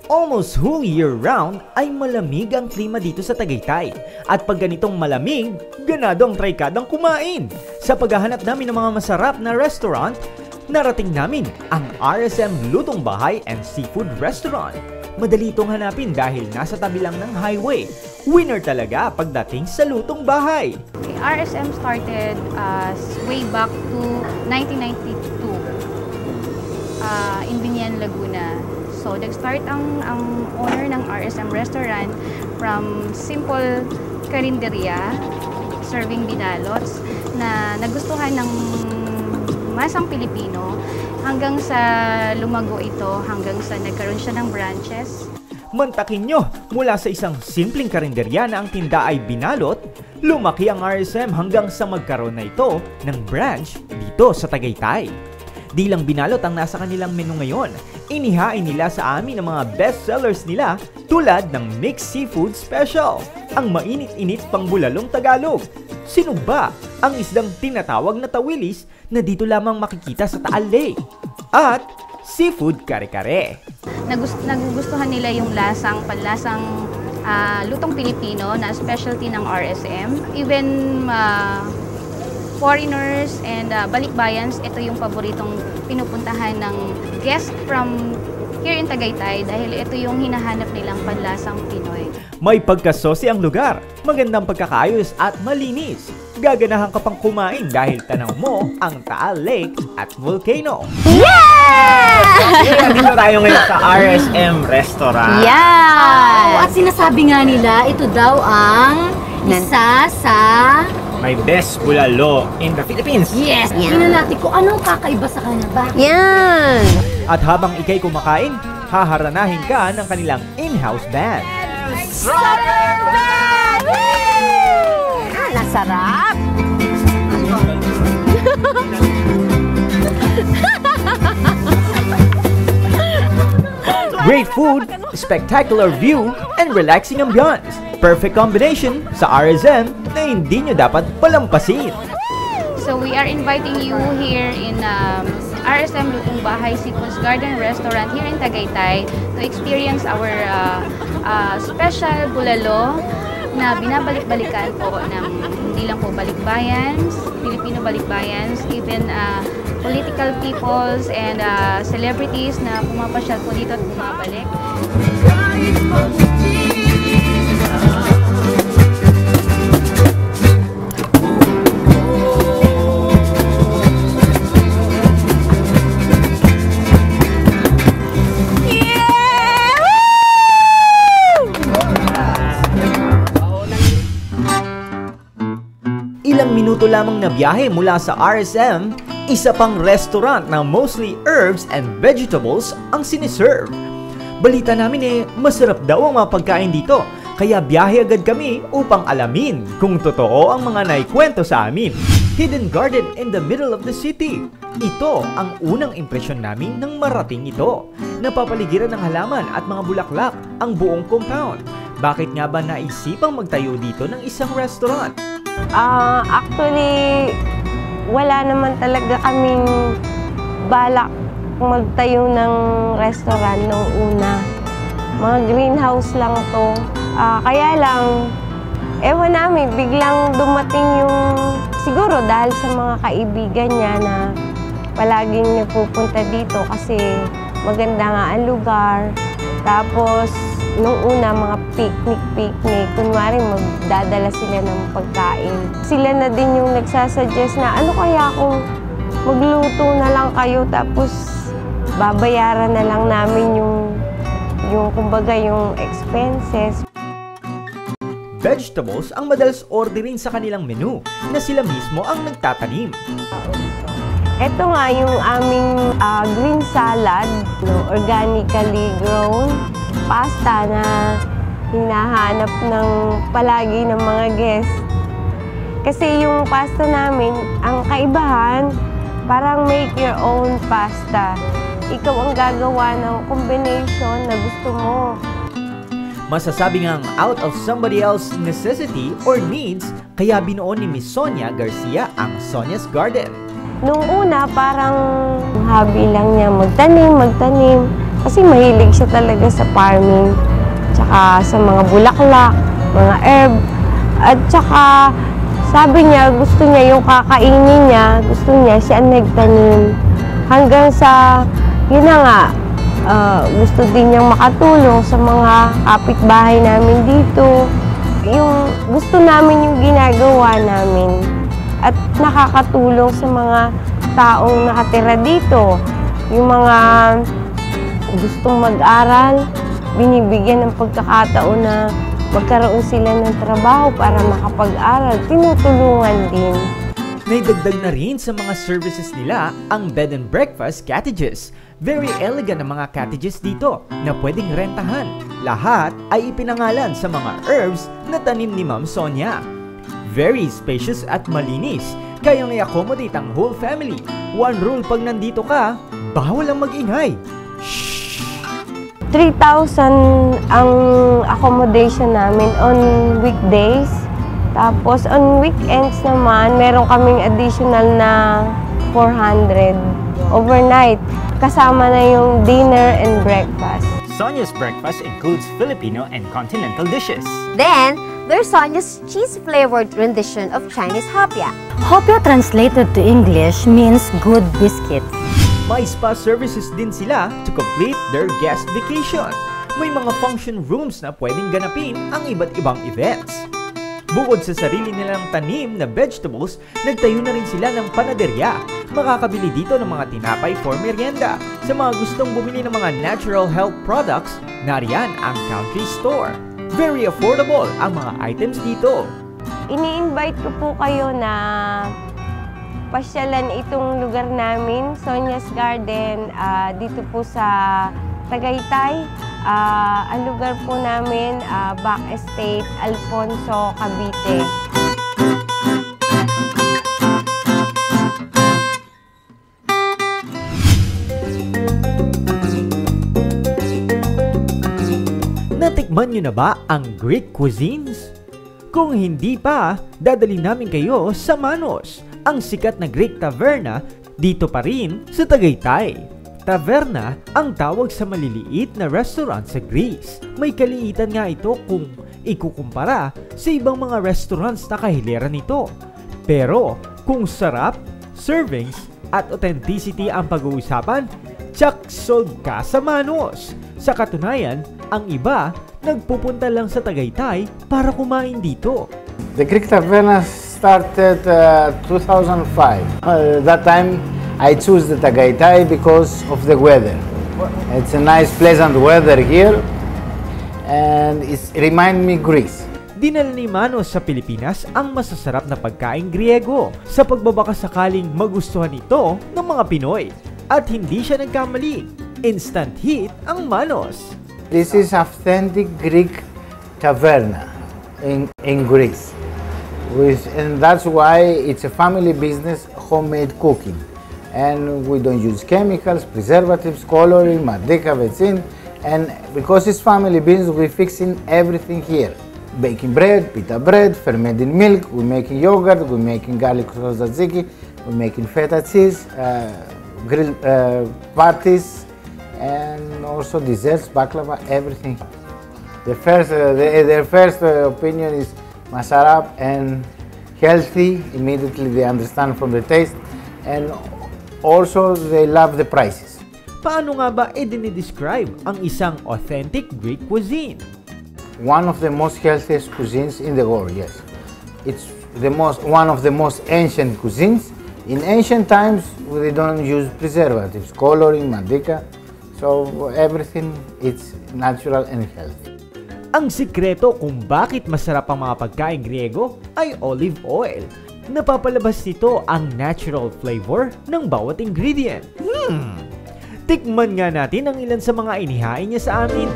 Almost whole year round ay malamig ang klima dito sa Tagaytay. At pag ganitong malamig, ganado ang trikadang kumain. Sa paghahanap namin ng mga masarap na restaurant, narating namin ang RSM Lutong Bahay and Seafood Restaurant. Madali itong hanapin dahil nasa tabi lang ng highway. Winner talaga pagdating sa Lutong Bahay. RSM started way back to 1992 in Binian, Laguna. So, nag-start ang owner ng RSM Restaurant from simple karinderya, serving binalots, na nagustuhan ng masang Pilipino hanggang sa lumago ito, hanggang sa nagkaroon siya ng branches. Mantakin nyo, mula sa isang simpleng karinderya na ang tinda ay binalot, lumaki ang RSM hanggang sa magkaroon na ito ng branch dito sa Tagaytay. Di lang binalot ang nasa kanilang menu ngayon, inihain nila sa amin ang mga best sellers nila tulad ng Mixed Seafood Special, ang mainit-init pang bulalong Tagalog. Sino ba ang isdang tinatawag na tawilis na dito lamang makikita sa Taal Lake? At Seafood Kare-Kare. Nagugustuhan nila yung panlasang lutong Pilipino na specialty ng RSM. Even foreigners and balikbayans, ito yung paboritong pinupuntahan ng guest from here in Tagaytay dahil ito yung hinahanap nilang panlasang Pinoy. May pagkasosi ang lugar, magandang pagkakaayos at malinis. Gaganahan ka pang kumain dahil tanaw mo ang Taal Lake at Volcano. Yeah! Dito tayo ngayon sa RSM Restaurant. Yeah! At sinasabi nga nila, ito daw ang isa sa may best bulalo in the Philippines. Yes! Tingnan natin kung anong kakaiba sa kanya. Bakit? Yan! At habang ikay kumakain, haharanahin ka ng kanilang in-house band. Super Band! Nasarap! Great food, spectacular view, and relaxing ambiance. Perfect combination sa RSM na hindi nyo dapat palampasin. So we are inviting you here in RSM Lutong Bahay Seafood Garden Restaurant here in Tagaytay to experience our special bulalo na binabalik-balikan po ng hindi lang po balikbayans, Filipino balikbayans, even political peoples and celebrities na pumapasyal po dito at bumabalik. Ilang minuto lamang na biyahe mula sa RSM, isa pang restaurant na mostly herbs and vegetables ang siniserve. Balita namin masarap daw ang mga pagkain dito, kaya biyahe agad kami upang alamin kung totoo ang mga naikwento sa amin. Hidden garden in the middle of the city. Ito ang unang impresyon namin nang marating ito. Napapaligiran ng halaman at mga bulaklak ang buong compound. Bakit nga ba naisipang magtayo dito ng isang restaurant? Actually, wala naman talaga kaming balak magtayo ng restaurant nung una. Mga greenhouse lang to. Kaya lang, ewan namin, biglang dumating yung, siguro dahil sa mga kaibigan niya na palaging nagpupunta dito kasi maganda nga ang lugar. Tapos, nung una, mga picnic, kunwari magdadala sila ng pagkain. Sila na din yung nagsasuggest na ano kaya kung magluto na lang kayo tapos babayaran na lang namin yung kumbaga yung expenses. Vegetables ang madalas orderin sa kanilang menu na sila mismo ang nagtatanim. Ito nga yung aming green salad, organically grown pasta na hinahanap ng palagi ng mga guests. Kasi yung pasta namin, ang kaibahan, parang make your own pasta. Ikaw ang gagawa ng combination na gusto mo. Masasabi ngang out of somebody else's necessity or needs, kaya binuo ni Miss Sonia Garcia ang Sonia's Garden. Nung una, parang hobby lang niya magtanim. Kasi mahilig siya talaga sa farming. Tsaka sa mga bulaklak, mga herb. At tsaka, sabi niya, gusto niya yung kakainin niya, gusto niya siya ang nagtanim. Hanggang sa, yun na nga, gusto din niyang makatulong sa mga kapitbahay namin dito. Yung gusto namin yung ginagawa namin. At nakakatulong sa mga taong nakatira dito. Yung mga gustong mag-aral, binibigyan ng pagkakataon na magkaroon sila ng trabaho para makapag-aral. Tinutulungan din. May dagdag na rin sa mga services nila ang bed and breakfast cottages. Very elegant ang mga cottages dito na pwedeng rentahan. Lahat ay ipinangalan sa mga herbs na tanim ni Ma'am Sonia. Very spacious at malinis, kayang i-accommodate ang whole family. One rule pag nandito ka, bawal ang mag-ingay. 3,000 ang accommodation namin on weekdays. Tapos on weekends naman, meron kaming additional na 400 overnight. Kasama na yung dinner and breakfast. Sonia's breakfast includes Filipino and continental dishes. Then, there's Sonia's cheese-flavored rendition of Chinese hopia. Hopia translated to English means good biscuits. May spa services din sila to complete their guest vacation. May mga function rooms na pwedeng ganapin ang iba't ibang events. Bukod sa sarili nilang tanim na vegetables, nagtayo na rin sila ng panaderya. Makakabili dito ng mga tinapay for merienda. Sa mga gustong bumili ng mga natural health products, nariyan ang country store. Very affordable ang mga items dito. Ini-invite ko po kayo na pasyalan itong lugar namin, Sonia's Garden, dito po sa Tagaytay. Ang lugar po namin, Back Estate, Alfonso, Cavite. Natikman nyo na ba ang Greek cuisines? Kung hindi pa, dadalhin namin kayo sa Manos, ang sikat na Greek taverna dito pa rin sa Tagaytay. Taverna ang tawag sa maliliit na restaurant sa Greece. May kaliitan nga ito kung ikukumpara sa ibang mga restaurants na kahiliran nito. Pero kung sarap, servings at authenticity ang pag-uusapan, tsak sold ka sa Manos. Sa katunayan, ang iba nagpupunta lang sa Tagaytay para kumain dito. The Greek Taverna started 2005. That time I choose the Tagaytay because of the weather. It's a nice, pleasant weather here, and it reminds me Greece. Dinala ni Manos sa Pilipinas ang masasarap na pagkaing Griego sa pagbabakasakaling magustuhan ito ng mga Pinoy. At hindi siya nagkamali. Instant hit ang Manos. This is authentic Greek taverna in Greece. And that's why it's a family business, homemade cooking. And we don't use chemicals, preservatives, coloring, manteca, vetsin. And because it's family business, we're fixing everything here. Baking bread, pita bread, fermented milk, we're making yogurt, we're making garlic sauce tzatziki, we're making feta cheese, grilled patties, and also desserts, baklava, everything. Their first opinion is masarap and healthy. Immediately they understand from the taste, and also they love the prices. Paano nga ba i-describe ang isang authentic Greek cuisine? One of the most healthiest cuisines in the world, yes. It's one of the most ancient cuisines. In ancient times, they don't use preservatives, coloring, manteca, so everything is natural and healthy. Ang sikreto kung bakit masarap ang mga pagkain Griego ay olive oil. Napapalabas nito ang natural flavor ng bawat ingredient. Tikman nga natin ang ilan sa mga inihain niya sa amin.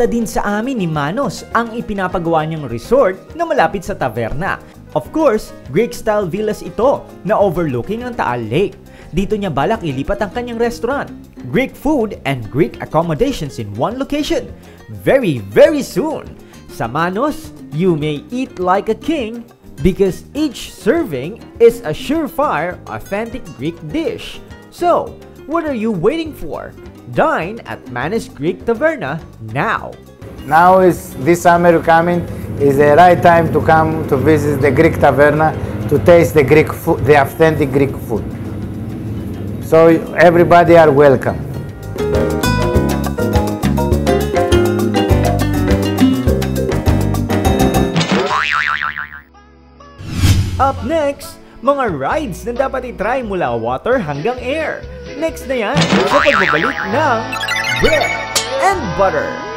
Nakita din sa amin ni Manos ang ipinapagawa niyang resort na malapit sa taverna. Of course, Greek-style villas ito na overlooking ang Taal Lake. Dito niya balak ilipat ang kanyang restaurant. Greek food and Greek accommodations in one location. Very, very soon. Sa Manos, you may eat like a king because each serving is a surefire, authentic Greek dish. So, what are you waiting for? Dine at Manos Greek Taverna now. Now is this summer coming is the right time to come to visit the Greek Taverna to taste the Greek food, the authentic Greek food. So everybody are welcome. Up next, mga rides na dapat i-try mula water hanggang air. Next na yan sa pagbabalik ng Bread and Butter.